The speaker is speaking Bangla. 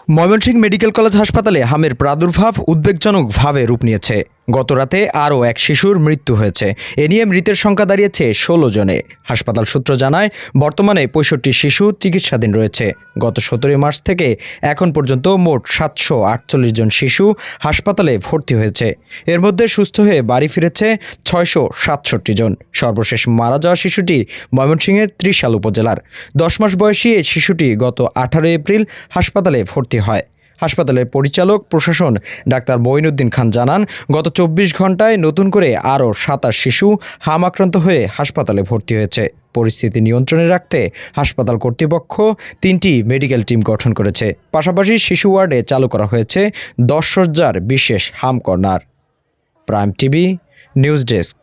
ময়মনসিংহ মেডিকেল কলেজ হাসপাতালে হামের প্রাদুর্ভাব উদ্বেগজনকভাবে রূপ নিয়েছে। গতরাতে আরও এক শিশুর মৃত্যু হয়েছে। এ নিয়ে মৃতের সংখ্যা দাঁড়িয়েছে ১৬ জনে। হাসপাতাল সূত্র জানায়, বর্তমানে ৬৫ শিশু চিকিৎসাধীন রয়েছে। গত ১৭ মার্চ থেকে এখন পর্যন্ত মোট ৭৪৮ জন শিশু হাসপাতালে ভর্তি হয়েছে। এর মধ্যে সুস্থ হয়ে বাড়ি ফিরেছে ৬৬৭ জন। সর্বশেষ মারা যাওয়া শিশুটি ময়মনসিংহের ত্রিশাল উপজেলার। ১০ মাস বয়সী এই শিশুটি গত ১৮ এপ্রিল হাসপাতালে ভর্তি হয়। হাসপাতালের পরিচালক প্রশাসন ডাক্তার মঈনুদ্দিন খান জানান, গত ২৪ ঘন্টায় নতুন করে আরও ২৭ শিশু হাম আক্রান্ত হয়ে হাসপাতালে ভর্তি হয়েছে। পরিস্থিতি নিয়ন্ত্রণে রাখতে হাসপাতাল কর্তৃপক্ষ ৩টি মেডিকেল টিম গঠন করেছে। পাশাপাশি শিশু ওয়ার্ডে চালু করা হয়েছে ১০ শয্যার বিশেষ হাম corner. Prime TV news desk.